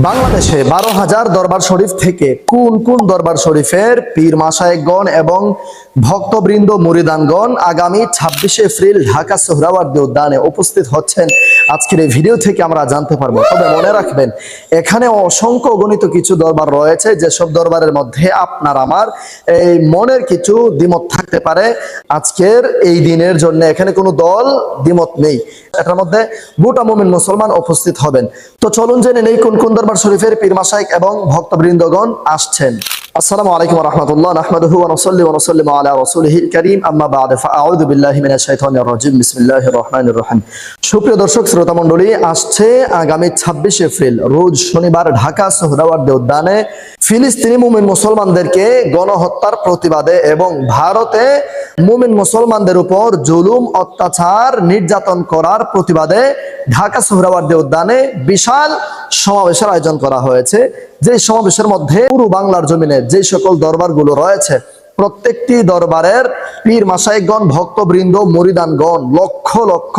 বাংলাদেশে 12,000 দরবার শরীফ থেকে কোন কোন দরবার শরীফের পীর মাশায়েখগণ এবং ভক্তবৃন্দ মুরিদানগণ আগামী 26 এপ্রিল ঢাকা সোহরাওয়ার্দী উদ্যানে উপস্থিত হচ্ছেন আজকের এই ভিডিও থেকে আমরা জানতে পারবো। তবে মনে রাখবেন, এখানে অসংখ্য গণিত কিছু দরবার রয়েছে, যেসব দরবারের মধ্যে আপনার আমার এই মনের কিছু দ্বিমত থাকতে পারে। আজকের এই দিনের জন্য এখানে কোনো দল দ্বিমত নেই, এটার মধ্যে গোটা মুমিন মুসলমান উপস্থিত হবেন। তো চলুন জেনে নেই কোন কোন দরবার শরীফের পীর মাশায়েখ এবং ভক্তবৃন্দগণ আসছেন। আসসালামু আলাইকুম ওয়া রাহমাতুল্লাহ, নাহমাদুহু ওয়া নুসাল্লি ওয়া নুসাল্লিমু আলা রাসূলিহিল কারীম, আম্মা বা'দ, ফাআউযু বিল্লাহি মিনাশ শাইতানির রাজীম, বিসমিল্লাহির রহমানির রহিম। সুপ্রিয় দর্শক শ্রোতা মণ্ডলী, আসছে আগামী 26 এপ্রিল রোজ শনিবার ঢাকা সোহরাওয়ার্দী উদ্যানে ফিলিস্তিনি মুমিন মুসলমানদেরকে গণহত্যার প্রতিবাদে এবং ভারতে মুমিন মুসলমানদের উপর জুলুম, অত্যাচার, নির্যাতন করার প্রতিবাদে ঢাকা সোহরাওয়ার্দী উদ্যানে বিশাল সমাবেশের আয়োজন করা হয়েছে। যে সমাবেশের মধ্যে পুরো বাংলার জমিনে যে সকল দরবারগুলো রয়েছে, প্রত্যেকটি দরবারের পীর মাশায়েখগণ, ভক্তবৃন্দ, মুরিদানগণ, লক্ষ লক্ষ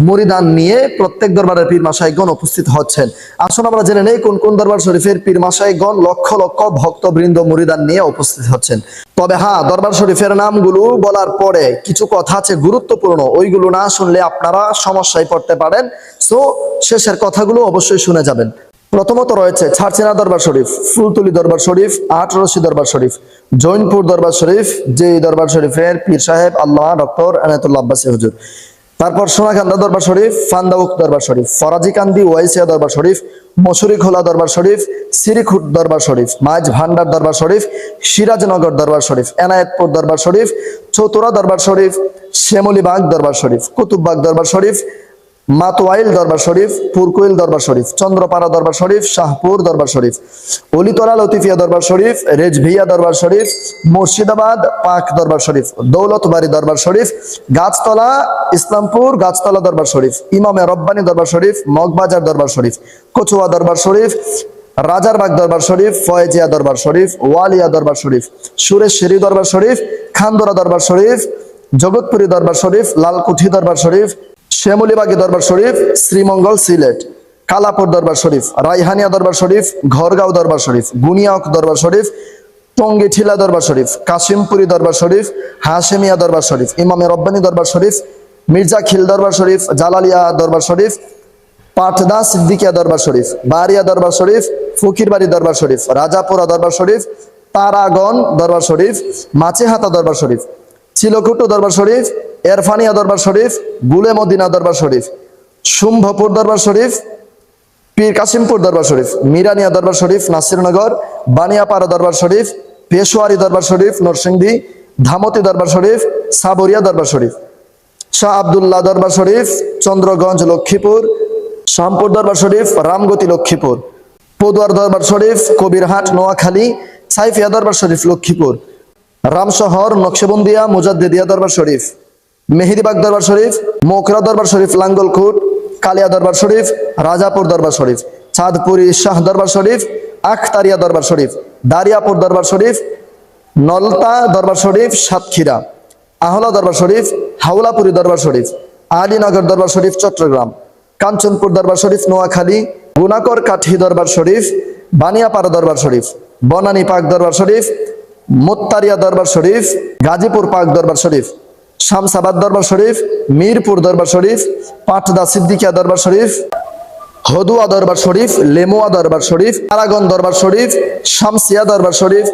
মুরিদান নিয়ে প্রত্যেক দরবারের পীর মাশায়েখগণ উপস্থিত হচ্ছেন। আসুন আমরা জেনে নেই কোন কোন দরবার শরীফের পীর মাশায়েখগণ লক্ষ লক্ষ ভক্তবৃন্দ, মুরিদান নিয়ে উপস্থিত হচ্ছেন। তবে হ্যাঁ, দরবার শরীফের নামগুলো বলার পরে কিছু কথা আছে গুরুত্বপূর্ণ, ওইগুলো না শুনলে আপনারা সমস্যায় পড়তে পারেন। সো শেষের কথাগুলো অবশ্যই শুনে যাবেন। প্রথমত রয়েছে ছারচিনা দরবার শরীফ, ফুলতলি দরবার শরীফ, আটরশি দরবার শরীফ, জৈনপুর দরবার শরীফ, যে দরবার শরীফের পীর সাহেব আল্লামা ডক্টর এনায়েতুল্লাহ আব্বাসী হুজুর। তারপর সোনাকান্দা দরবার শরীফ, ফান্দাউক দরবার শরীফ, ফরাজিকান্দি ওয়াইসিয়া দরবার শরীফ, মসুরি খোলা দরবার শরীফ, সিরিখুট দরবার শরীফ, মাঝ ভান্ডার দরবার শরীফ, সিরাজনগর দরবার শরীফ, এনায়েতপুর দরবার শরীফ, চতুরা দরবার শরীফ, শ্যামলীবাগ দরবার শরীফ, কুতুববাগ দরবার শরীফ, মাতোয়াইল দরবার শরীফ, পুরকুইল দরবার শরীফ, চন্দ্রপাড়া দরবার শরীফ, শাহপুর দরবার শরীফ, অলিতলা লতিফিয়া দরবার শরীফ, রেজভিয়া দরবার শরীফ, মুর্শিদাবাদ পাক দরবার শরীফ, দৌলতবাড়ি দরবার শরীফ, গাছতলা ইসলামপুর গাছতলা দরবার শরীফ, ইমামে রব্বানি দরবার শরীফ, মগবাজার দরবার শরীফ, কচুয়া দরবার শরীফ, রাজারবাগ দরবার শরীফ, ফয়েজিয়া দরবার শরীফ, ওয়ালিয়া দরবার শরীফ, সুরেশ্বরী দরবার শরীফ, খান্দোরা দরবার শরীফ, জগৎপুরী দরবার শরীফ, লালকুঠি দরবার শরীফ, শ্যামলীবাগী দরবার শরীফ, শ্রীমঙ্গল সিলেট, কালাপুর দরবার শরীফ, রাইহানিয়া দরবার শরীফ, ঘরগাঁও দরবার শরীফ, গুনিয়াক দরবার শরীফ, টঙ্গিঠিলা দরবার শরীফ, কাশিমপুরি দরবার শরীফ, হাশেমিয়া দরবার শরীফ, ইমামে রব্বানি দরবার শরীফ, মির্জা খিল দরবার শরীফ, জালালিয়া দরবার শরীফ, পাটদা সিদ্দিকিয়া দরবার শরীফ, বারিয়া দরবার শরীফ, ফকিরবাড়ি দরবার শরীফ, রাজাপুরা দরবার শরীফ, তারাগণ দরবার শরীফ, মাছেহাতা দরবার শরীফ, চিলকুটু দরবার শরীফ, এরফানিয়া দরবার শরীফ, গুলে মদিনা দরবার শরীফ, শুম্ভপুর দরবার শরীফ, পীর কাসিমপুর দরবার শরীফ, মিরানিয়া দরবার শরীফ, নাসিরনগর, বানিয়াপাড়া দরবার শরীফ, পেশোয়ারি দরবার শরীফ, নরসিংদী, ধামতি দরবার শরীফ, সাবরিয়া দরবার শরীফ, শাহ আব্দুল্লাহ দরবার শরীফ, চন্দ্রগঞ্জ লক্ষ্মীপুর, শামপুর দরবার শরীফ, রামগতি লক্ষ্মীপুর, পদুয়ার দরবার শরীফ, কবিরহাট নোয়াখালী, সাইফিয়া দরবার শরীফ লক্ষ্মীপুর, রামশহর নকশবন্দিয়া মুজাদ্দিদিয়া দরবার শরীফ, মেহেদিবাগ দরবার শরীফ, মোকরা দরবার শরীফ, লাঙ্গলকুট, কালিয়া দরবার শরীফ, রাজাপুর দরবার শরীফ, চাঁদপুরি শাহ দরবার শরীফ, আখতারিয়া দরবার শরীফ, দারিয়াপুর দরবার শরীফ, নলতা দরবার শরীফ, সাতক্ষীরা, আহলা দরবার শরীফ, হাওলাপুরি দরবার শরীফ, আলীনগর দরবার শরীফ চট্টগ্রাম, কাঞ্চনপুর দরবার শরীফ নোয়াখালী, গুনাকর কাঠি দরবার শরীফ, বানিয়াপাড়া দরবার শরীফ, বনানী পাক দরবার শরীফ, মোত্তারিয়া দরবার শরীফ, গাজীপুর পাক দরবার শরীফ, শামসাবাদ দরবার শরীফ, মিরপুর দরবার শরীফ, পাটদা সিদ্দিকিয়া দরবার শরীফ, হদুয়া দরবার শরীফ, লেমুয়া দরবার শরীফ, আরাগন দরবার শরীফ, শামসিয়া দরবার শরীফ,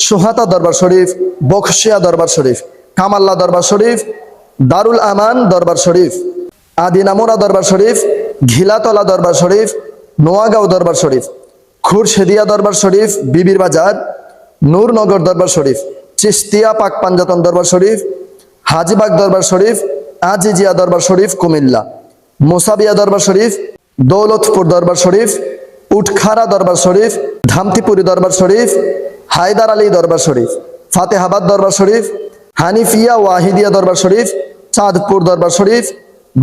সোহাতা দরবার শরীফ, বখশিয়া দরবার শরীফ, কামাল্লা দরবার শরীফ, দারুল আমান দরবার শরীফ, আদিনামুরা দরবার শরীফ, ঘিলাতলা দরবার শরীফ, নোয়াগাঁও দরবার শরীফ, খুরশেদিয়া দরবার শরীফ, বিবির বাজার, নূরনগর দরবার শরীফ, চিস্তিয়া পাক পাঞ্জাতন দরবার শরীফ, হাজিবাগ দরবার শরীফ, আজিজিয়া দরবার শরীফ কুমিল্লা, মোসাবিয়া দরবার শরীফ, দৌলতপুর দরবার শরীফ, উটখারা দরবার শরীফ, ধামতিপুরি দরবার শরীফ, হায়দার আলী দরবার শরীফ, ফাতেহাবাদ দরবার শরীফ, হানিফিয়া ওয়াহিদিয়া দরবার শরীফ, চাঁদপুর দরবার শরীফ,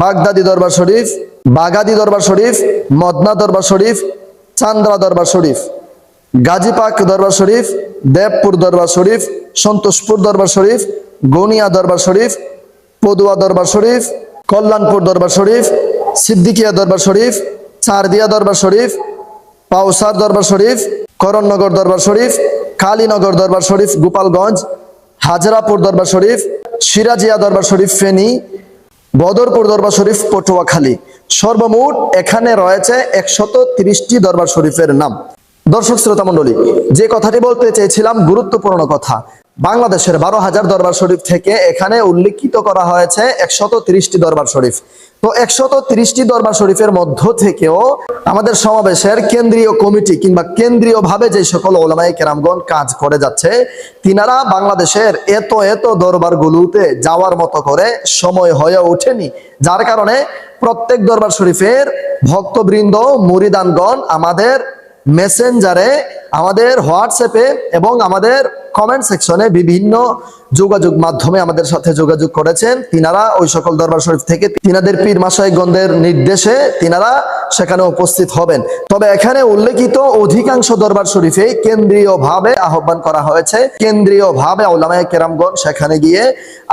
বাগদাদি দরবার শরীফ, বাগাদি দরবার শরীফ, মদনা দরবার শরীফ, চান্দ্রা দরবার শরীফ, গাজীপাক দরবার শরীফ, দেবপুর দরবার শরীফ, সন্তোষপুর দরবার শরীফ, গনিয়া দরবার শরীফ, পদুয়া দরবার শরীফ, কল্যাণপুর দরবার শরীফ, সিদ্দিকিয়া দরবার শরীফ, চারদিয়া দরবার শরীফ, পাউসার দরবার শরীফ, করণনগর দরবার শরীফ, কালীনগর দরবার শরীফ গোপালগঞ্জ, হাজরাপুর দরবার শরীফ, সিরাজিয়া দরবার শরীফ ফেনী, বদরপুর দরবার শরীফ পটুয়াখালী। সর্বমোট এখানে রয়েছে 130টি দরবার শরীফের নাম। দর্শক শ্রোতা মণ্ডলী, যে কথাটি বলতে চেয়েছিলাম গুরুত্বপূর্ণ কথা, বাংলাদেশের 12,000 দরবার শরীফ থেকে এখানে উল্লেখিত করা হয়েছে 130টি দরবার শরীফ। তো 130টি দরবার শরীফের মধ্য থেকেও আমাদের সমাবেশের কেন্দ্রীয় কমিটি কিংবা কেন্দ্রীয় ভাবে যে সকল ওলামায়ে কেরামগণ কাজ করে যাচ্ছে, তিনারা বাংলাদেশের এত দরবারগুলোতে যাওয়ার মতো করে সময় হয়ে ওঠেনি, যার কারণে প্রত্যেক দরবার শরীফের ভক্তবৃন্দ মুরিদানগণ আমাদের মেসেঞ্জারে, আমাদের হোয়াটসঅ্যাপে এবং আমাদের কমেন্ট সেকশনে বিভিন্ন যোগাযোগ মাধ্যমে আমাদের সাথে যোগাযোগ করেছেন। তিনারা ওই সকল দরবার শরীফ থেকে তিনাদের পীর মাশায়েখগণদের নির্দেশে তিনারা সেখানে উপস্থিত হবেন। তবে এখানে উল্লেখিত অধিকাংশ দরবার শরীফে কেন্দ্রীয়ভাবে আহ্বান করা হয়েছে, কেন্দ্রীয়ভাবে উলামায়ে কেরামগণ সেখানে গিয়ে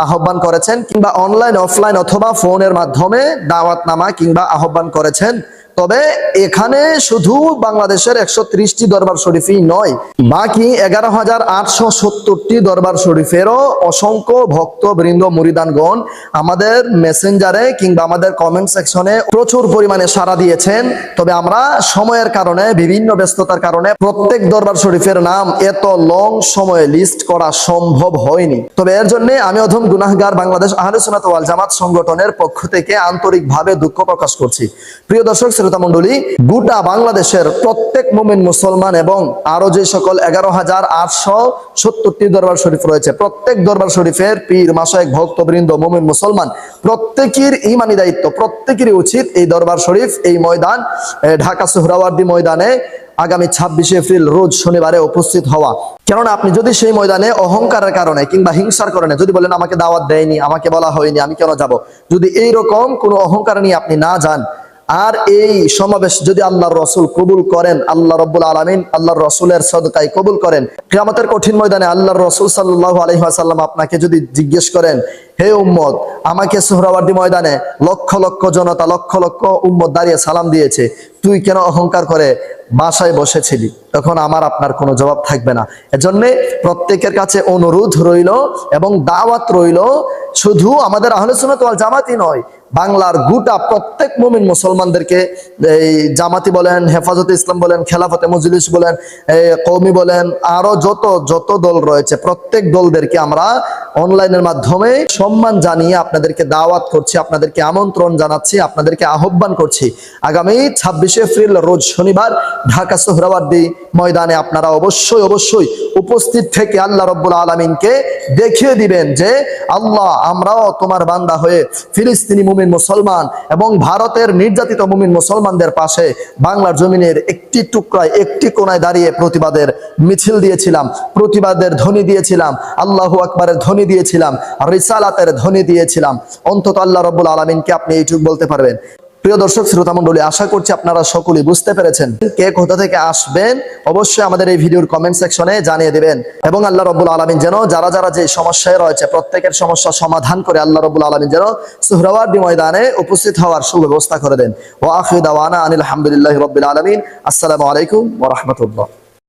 আহ্বান করেছেন, কিংবা অনলাইন অফলাইন অথবা ফোনের মাধ্যমে দাওয়াতনামা কিংবা আহ্বান করেছেন। তবে এখানে শুধু বাংলাদেশের 130টি দরবার শরীফই নয়, বাকি 11,870টি দরবার শরীফেরও অসংখ্য ভক্তবৃন্দ মুরিদানগণ আমাদের মেসেঞ্জারে কিংবা আমাদের কমেন্ট সেকশনে প্রচুর পরিমাণে সাড়া দিয়েছেন। তবে আমরা সময়ের কারণে, বিভিন্ন ব্যস্ততার কারণে প্রত্যেক দরবার শরীফের নাম এত লং সময়ে লিস্ট করা সম্ভব হয়নি। তবে এর জন্য আমি অধম গুনাহগার বাংলাদেশ আহলে সুন্নাত ওয়াল জামাত সংগঠনের পক্ষ থেকে আন্তরিকভাবে দুঃখ প্রকাশ করছি। প্রিয় দর্শক শ্রোতা মণ্ডলী, গোটা বাংলাদেশের প্রত্যেক মুমিন মুসলমান এবং আরো যে সকল 11,870টি দরবার শরীফ রয়েছে, প্রত্যেক দরবার শরীফের পীর মাশায়েখ ভক্তবৃন্দ মুমিন মুসলমান প্রত্যেকের ঈমানি দায়িত্ব, প্রত্যেকেরই উচিত এই দরবার শরীফ, এই ময়দান ঢাকা সোহরাওয়ার্দী ময়দানে আগামী 26শে এপ্রিল রোজ শনিবারে উপস্থিত হওয়া। কেননা আপনি যদি সেই ময়দানে অহংকারের কারণে কিংবা হিংসার কারণে যদি বলেন আমাকে দাওয়াত দেয়নি, আমাকে বলা হয়নি, আমি কেন যাব, যদি এইরকম কোনো অহংকার নিয়ে আপনি না যান, আর এই সমাবেশ যদি আল্লাহর রসুল কবুল করেন, আল্লাহ রাব্বুল আলামিন আল্লাহর রসুলের সদকায় কবুল করেন, কিয়ামতের কঠিন ময়দানে আল্লাহর রসুল সাল্লাল্লাহু আলাইহি ওয়াসাল্লাম আপনাকে যদি জিজ্ঞেস করেন, হে উম্মত, আমাকে সোহরাওয়ার্দী ময়দানে লক্ষ লক্ষ জনতা, লক্ষ লক্ষ উম্মত দাঁড়িয়ে সালাম দিয়েছে, তুই কেন অহংকার করে বাসায় বসেছিলি, তখন আমার আপনার কোনো জবাব থাকবে না। এজন্য প্রত্যেকের কাছে অনুরোধ রইল এবং দাওয়াত রইল, শুধু আমাদের আহলে সুন্নাত ওয়াল জামাতই নয়, বাংলার গোটা প্রত্যেক মুমিন মুসলমানদেরকে, এই জামাতি বলেন, হেফাজতে ইসলাম বলেন, খেলাফতে মজলিস বলেন, কওমি বলেন, আরো যত দল রয়েছে প্রত্যেক দলদেরকে আমরা অনলাইনের মাধ্যমে সম্মান জানিয়ে আপনাদেরকে দাওয়াত করছি, আপনাদেরকে আমন্ত্রণ জানাচ্ছি, আপনাদেরকে আহ্বান করছি। আগামী 26শে এপ্রিল রোজ শনিবার ঢাকা সোহরাওয়ার্দী ময়দানে আপনারা অবশ্যই উপস্থিত থেকে আল্লাহ রাব্বুল আলামিনকে দেখিয়ে দিবেন যে আল্লাহ, আমরাও তোমার বান্দা হয়ে ফিলিস্তিনি মুমিন মুসলমান এবং ভারতের নির্যাতিত মুমিন মুসলমানদের পাশে বাংলার জমিনের একটি টুকরায়, একটি কোনায় দাঁড়িয়ে প্রতিবাদের মিছিল দিয়েছিলাম, প্রতিবাদের ধ্বনি দিয়েছিলাম, আল্লাহু আকবারের ধ্বনি দিয়েছিলাম, রিসালাতের ধ্বনি দিয়েছিলাম। অন্তত আল্লাহ রাব্বুল আলামিনকে আপনি এইটুকু বলতে পারবেন। প্রিয় দর্শক শ্রোতা মণ্ডলী, আশা করছি আপনারা সকলেই বুঝতে পেরেছেন। কে কোথা থেকে আসবেন অবশ্যই আমাদের এই ভিডিওর কমেন্ট সেকশনে জানিয়ে দিবেন, এবং আল্লাহ রাব্বুল আলামিন যেন যারা যে সমস্যায় রয়েছে প্রত্যেকের সমস্যা সমাধান করে আল্লাহ রাব্বুল আলামিন যেন সোহরাওয়ার্দী ময়দানে উপস্থিত হওয়ার সুব্যবস্থা করে দেন। ওয়া আখিরু দাওয়ানা আনিল হামদুলিল্লাহি রাব্বিল আলামিন। আসসালামু আলাইকুম ওয়া রাহমাতুল্লাহ।